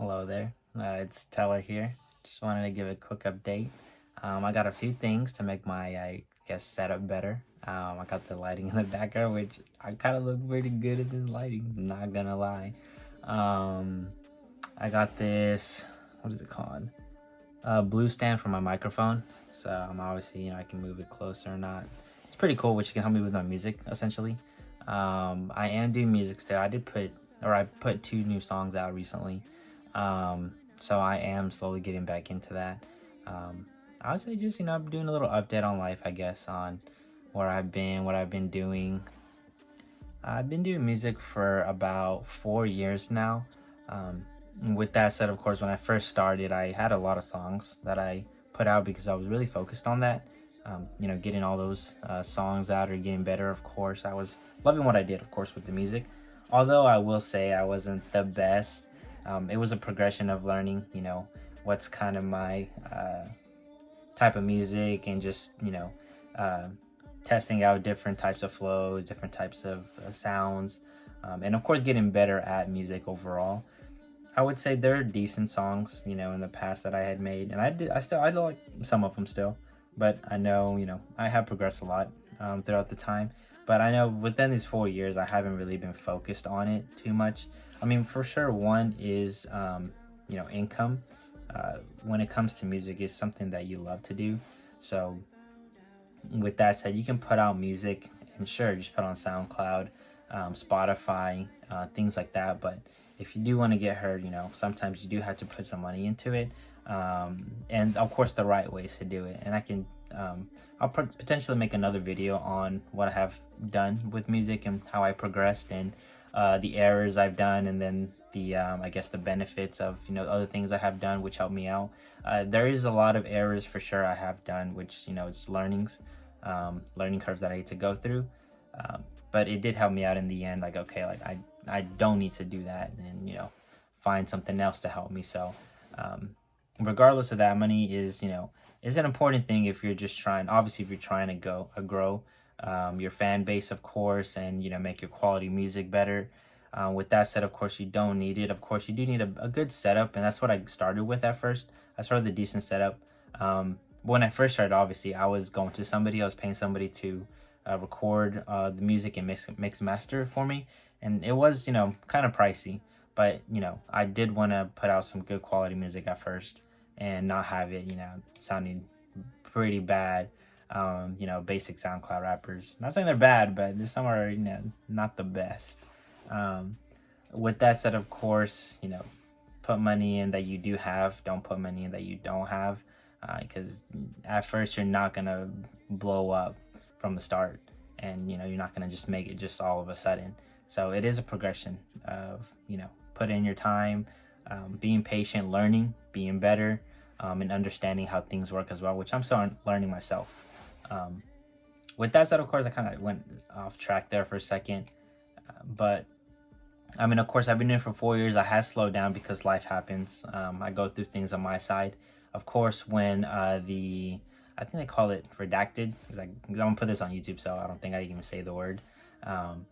Hello there. It's Teller here. Just wanted to give a quick update. I got a few things to make my, I guess, setup better. I got the lighting in the background, which I kind of look pretty good at this lighting. Not gonna lie. Um, I got this. What is it called? Blue stand for my microphone. So I'm obviously, I can move it closer or not. It's pretty cool, which can help me with my music essentially. I am doing music still. I put two new songs out recently. So I am slowly getting back into that. I would say just, I'm doing a little update on life, I guess, on where I've been, what I've been doing. I've been doing music for about 4 years now. With that said, of course, when I first started, I had a lot of songs that I put out because I was really focused on that. Getting all those songs out or getting better, of course. I was loving what I did, of course, with the music. Although I will say I wasn't the best. It was a progression of learning, what's kind of my type of music and just, uh, testing out different types of flows, different types of sounds, and of course getting better at music overall. I would say there are decent songs, in the past that I had made, and I like some of them still, but I know, I have progressed a lot throughout the time. But I know within these 4 years, I haven't really been focused on it too much. I mean, for sure, one is, income. When it comes to music, is something that you love to do. So with that said, you can put out music and sure, just put on SoundCloud, Spotify, things like that. But if you do want to get heard, sometimes you do have to put some money into it. And of course, the right ways to do it. And I'll potentially make another video on what I have done with music and how I progressed and the errors I've done, and then the I guess the benefits of other things I have done which help me out. There is a lot of errors for sure I have done, which it's learning curves that I need to go through. But it did help me out in the end. Like, okay, like I don't need to do that, and find something else to help me. So regardless of that, money is an important thing if you're just trying. Obviously, if you're trying to grow your fan base, of course, and make your quality music better. With that said, of course, you don't need it. Of course, you do need a good setup, and that's what I started with at first. I started with a decent setup. When I first started, obviously, I was going to somebody. I was paying somebody to record the music and mix master for me, and it was kind of pricey. But I did want to put out some good quality music at first, and not have it sounding pretty bad. Basic SoundCloud rappers. Not saying they're bad, but some are not the best. Um, with that said, of course, put money in that you do have. Don't put money in that you don't have, because at first you're not gonna blow up from the start, and you're not gonna just make it just all of a sudden. So it is a progression of put in your time, being patient, learning, being better, and understanding how things work as well, which I'm still learning myself. Um, with that said, of course, I kind of went off track there for a second, but I mean, of course, I've been doing it for 4 years. I have slowed down because life happens. I go through things on my side. Of course, when I think they call it redacted, because I'm gonna put this on YouTube, so I don't think I can even say the word. Um,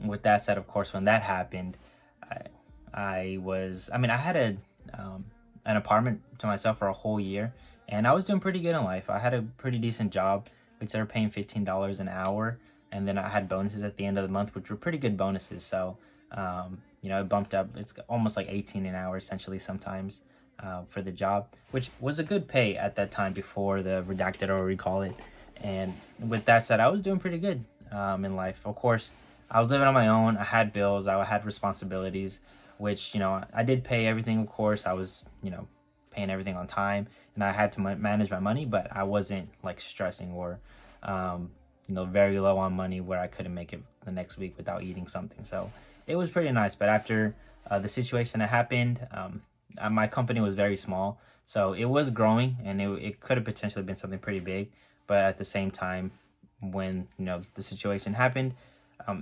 with that said, of course, when that happened, I had an apartment to myself for a whole year, and I was doing pretty good in life. I had a pretty decent job, which they were paying $15 an hour, and then I had bonuses at the end of the month, which were pretty good bonuses. So, it bumped up. It's almost like 18 an hour essentially sometimes for the job, which was a good pay at that time before the redacted or recall it. And with that said, I was doing pretty good in life. Of course, I was living on my own. I had bills. I had responsibilities, which I did pay everything. Of course, I was paying everything on time, and I had to manage my money, but I wasn't like stressing or very low on money where I couldn't make it the next week without eating something. So it was pretty nice. But after the situation that happened, my company was very small, so it was growing, and it could have potentially been something pretty big. But at the same time, when the situation happened,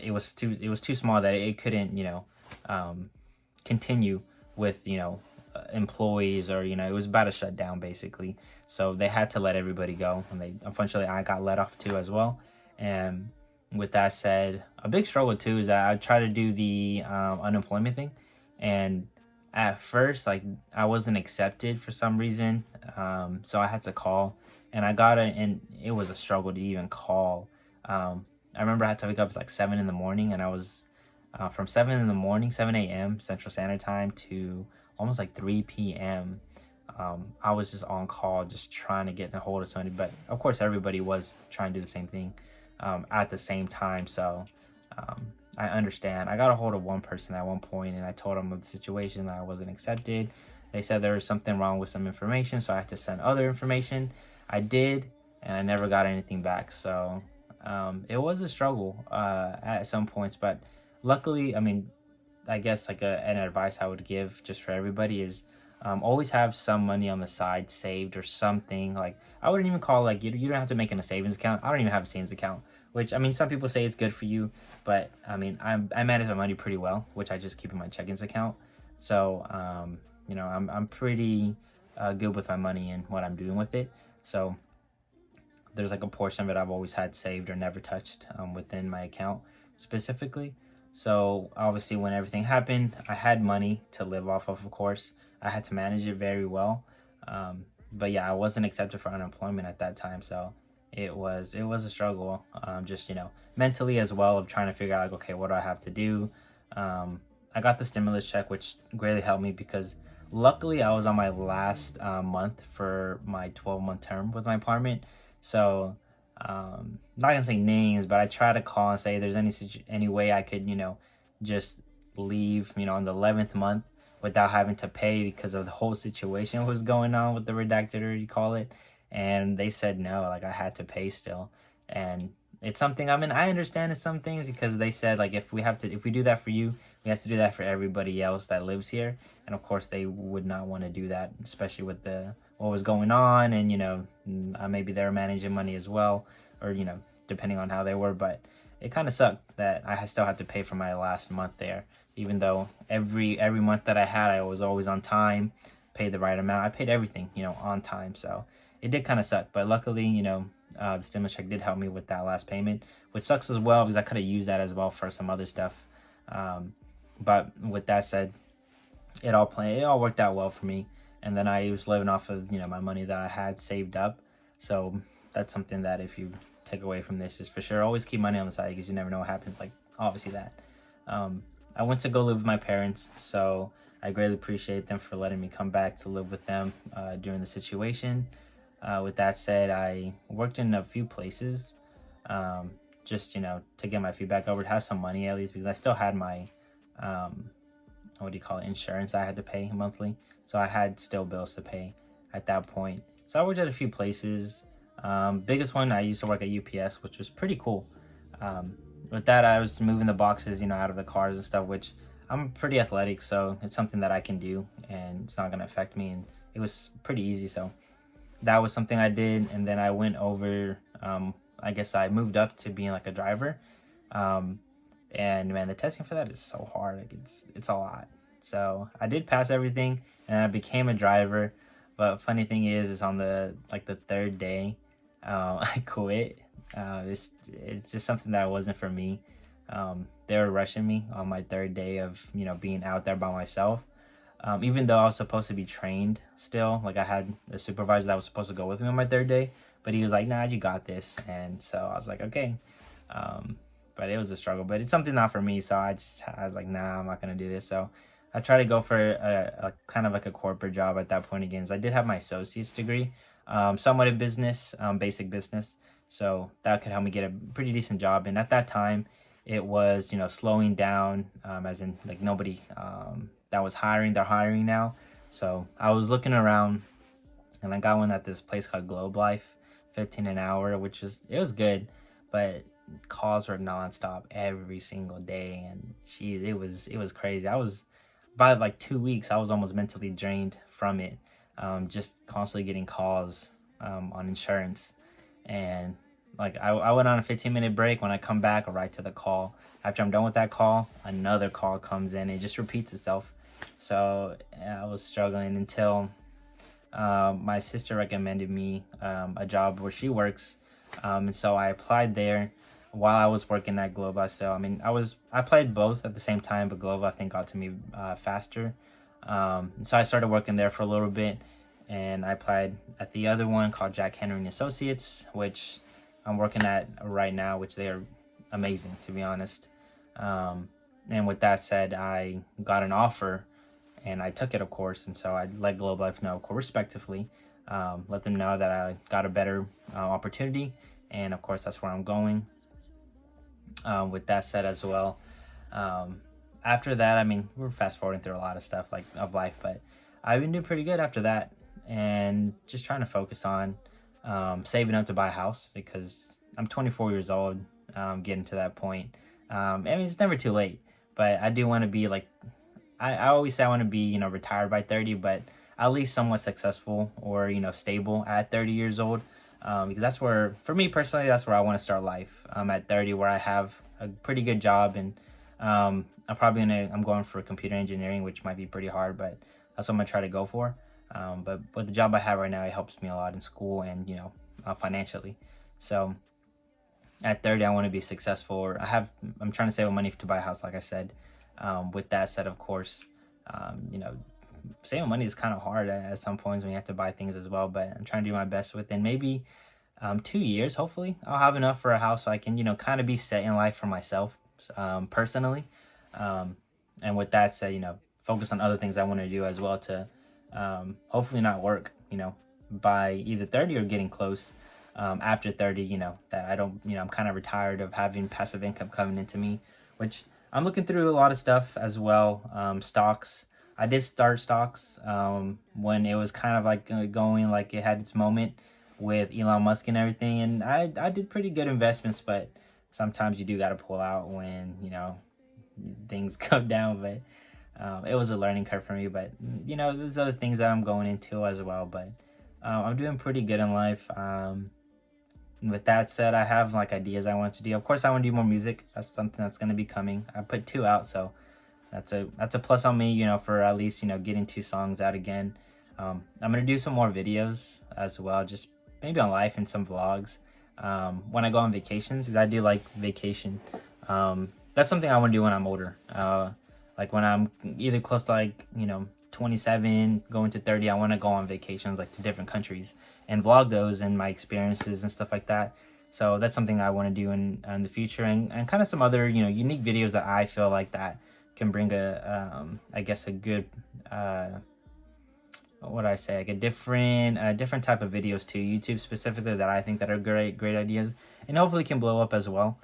it was too small that it couldn't continue with employees, or it was about to shut down basically. So they had to let everybody go, and unfortunately I got let off too as well. And with that said, a big struggle too is that I try to do the unemployment thing, and at first, like, I wasn't accepted for some reason. So I had to call, and I got it, and it was a struggle to even call. I remember I had to wake up at like 7 in the morning, and I was from 7 in the morning, 7 a.m. Central Standard Time to almost like 3 p.m. I was just on call, just trying to get a hold of somebody. But of course, everybody was trying to do the same thing at the same time. So um, I understand. I got a hold of one person at one point, and I told them of the situation, that I wasn't accepted. They said there was something wrong with some information, so I had to send other information. I did, and I never got anything back. So it was a struggle at some points, but luckily, I mean, I guess like an advice I would give just for everybody is always have some money on the side saved or something. Like, I wouldn't even call, like, you don't have to make it a savings account. I don't even have a savings account, which, I mean, some people say it's good for you, but I mean, I manage my money pretty well, which I just keep in my check-ins account. So I'm pretty good with my money and what I'm doing with it. So there's like a portion of it I've always had saved or never touched within my account specifically. So obviously, when everything happened, I had money to live off of course. I had to manage it very well. But yeah, I wasn't accepted for unemployment at that time. So it was a struggle, just, mentally as well, of trying to figure out, like, okay, what do I have to do? I got the stimulus check, which greatly helped me because luckily I was on my last month for my 12-month term with my apartment. So not gonna say names, but I try to call and say, there's any way I could, just leave, in the 11th month without having to pay, because of the whole situation was going on with the redacted, or you call it. And they said no, like, I had to pay still. And it's something, I mean, I understand it's some things, because they said, like, if we do that for you, we have to do that for everybody else that lives here. And of course they would not want to do that, especially with what was going on. And maybe they're managing money as well, or depending on how they were. But it kind of sucked that I still had to pay for my last month there, even though every month that I had, I was always on time, paid the right amount. I paid everything, on time. So it did kind of suck, but luckily, the stimulus check did help me with that last payment, which sucks as well, because I could have used that as well for some other stuff. But with that said, it all worked out well for me. And then I was living off of my money that I had saved up. So that's something that, if you take away from this, is for sure always keep money on the side, because you never know what happens. Like, obviously that. I went to go live with my parents, so I greatly appreciate them for letting me come back to live with them during the situation. With that said, I worked in a few places, just to get my feedback over, to have some money at least, because I still had my insurance I had to pay monthly. So I had still bills to pay at that point. So I worked at a few places. Biggest one, I used to work at UPS, which was pretty cool. With that, I was moving the boxes, out of the cars and stuff, which I'm pretty athletic, so it's something that I can do, and it's not going to affect me. And it was pretty easy. So that was something I did. And then I went over, I guess I moved up to being like a driver. And man, the testing for that is so hard. Like, it's a lot. So I did pass everything, and I became a driver. But funny thing is on the third day, I quit. It's just something that wasn't for me. They were rushing me on my third day of being out there by myself. Even though I was supposed to be trained still, like, I had a supervisor that was supposed to go with me on my third day, but he was like, "Nah, you got this." And so I was like, okay. But it was a struggle, but it's something not for me. So I was like, nah, I'm not going to do this. So I tried to go for a kind of like a corporate job at that point again. So I did have my associate's degree, somewhat in business, basic business. So that could help me get a pretty decent job. And at that time, it was, slowing down, as in, like, nobody that was hiring, they're hiring now. So I was looking around, and I got one at this place called Globe Life, 15 an hour, it was good, but calls were nonstop every single day. And geez, it was crazy. I was, by like 2 weeks, I was almost mentally drained from it, just constantly getting calls on insurance. And like, I went on a 15-minute break. When I come back, I'll right to the call. After I'm done with that call, another call comes in. It just repeats itself. So I was struggling until my sister recommended me a job where she works, and so I applied there while I was working at Glova. So I mean, I played both at the same time, but Glova, I think, got to me faster. So I started working there for a little bit, and I applied at the other one called Jack Henry and Associates, which I'm working at right now, which they are amazing, to be honest. And with that said, I got an offer and I took it, of course. And so I let Globe Life know, of course, respectively, let them know that I got a better opportunity. And of course, that's where I'm going. With that said as well, after that, I mean, we're fast forwarding through a lot of stuff like of life, but I've been doing pretty good after that, and just trying to focus on saving up to buy a house because I'm 24 years old, getting to that point. I mean, it's never too late, but I do want to be like, I always say I want to be, retired by 30, but at least somewhat successful or, stable at 30 years old. Because that's where, for me personally, that's where I want to start life. At 30, where I have a pretty good job, and I'm going for computer engineering, which might be pretty hard, but that's what I'm gonna try to go for. But with the job I have right now, it helps me a lot in school and financially. So at 30, I want to be successful. Or I'm trying to save money to buy a house, like I said. With that said, of course, saving money is kind of hard at some points when you have to buy things as well. But I'm trying to do my best within maybe 2 years. Hopefully, I'll have enough for a house so I can kind of be set in life for myself personally. And with that said, focus on other things I want to do as well to hopefully not work. By either 30 or getting close. After 30, that I don't, I'm kind of retired of having passive income coming into me, which I'm looking through a lot of stuff as well. Stocks. I did start stocks when it was kind of like going like it had its moment with Elon Musk and everything. And I did pretty good investments, but sometimes you do got to pull out when, things go down. But it was a learning curve for me. But, there's other things that I'm going into as well. But I'm doing pretty good in life. With that said, I have like ideas I want to do. Of course, I want to do more music. That's something that's going to be coming. I put 2 out, so that's a plus on me, for at least, getting 2 songs out again. I'm going to do some more videos as well, just maybe on life and some vlogs. When I go on vacations, because I do like vacation. That's something I want to do when I'm older. Like when I'm either close to like, 27 going to 30, I want to go on vacations like to different countries and vlog those and my experiences and stuff like that. So that's something I want to do in the future, and kind of some other unique videos that I feel like that can bring I guess a good like a different type of videos to YouTube specifically that I think that are great ideas, and hopefully can blow up as well.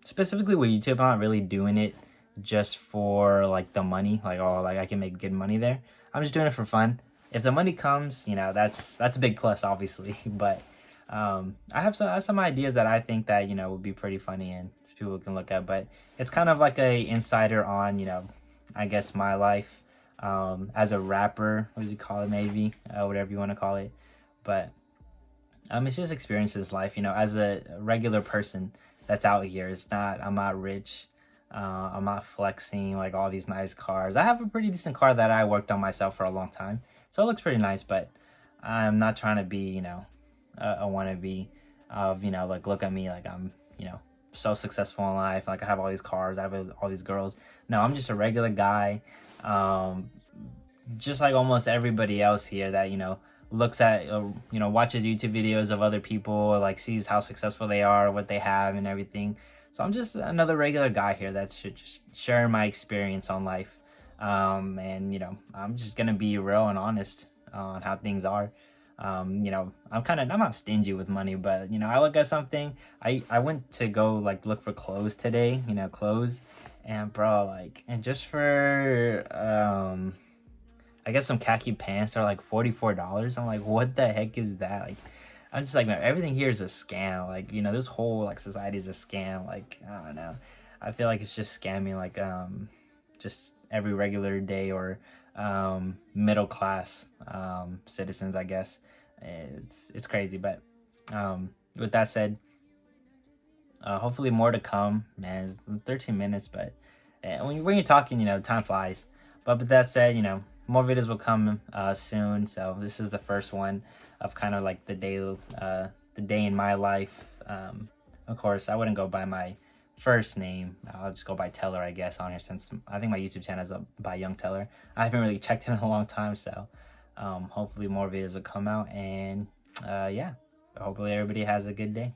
Specifically with YouTube, I'm not really doing it just for like the money, like I can make good money there. I'm just doing it for fun. If the money comes, that's a big plus, obviously. But I have some ideas that I think that would be pretty funny and people can look at. But it's kind of like a insider on I guess my life as a rapper. What do you call it? Maybe whatever you want to call it. But it's just experiences life. As a regular person that's out here. I'm not rich. I'm not flexing like all these nice cars. I have a pretty decent car that I worked on myself for a long time, so it looks pretty nice. But I'm not trying to be, a wannabe of, like look at me like I'm, so successful in life. Like I have all these cars, I have all these girls. No, I'm just a regular guy, just like almost everybody else here that looks at watches YouTube videos of other people, like sees how successful they are, what they have, and everything. So I'm just another regular guy here that should just share my experience on life. And, I'm just going to be real and honest on how things are. I'm not stingy with money, but, I look at something. I went to go like look for clothes today, clothes. And bro, like, and just for, I guess some khaki pants are like $44. I'm like, what the heck is that? Like, I'm just like, man, everything here is a scam. Like, this whole like society is a scam. Like, I don't know. I feel like it's just scamming like just every regular day or middle class citizens, I guess. It's crazy, but with that said, hopefully more to come. Man, it's 13 minutes, but when you're talking, time flies. But with that said, more videos will come soon. So this is the first one of kind of like the day in my life. Of course, I wouldn't go by my first name. I'll just go by Teller, I guess, on here, since I think my YouTube channel is up by Young Teller. I haven't really checked in a long time, so hopefully more videos will come out. And yeah, hopefully everybody has a good day.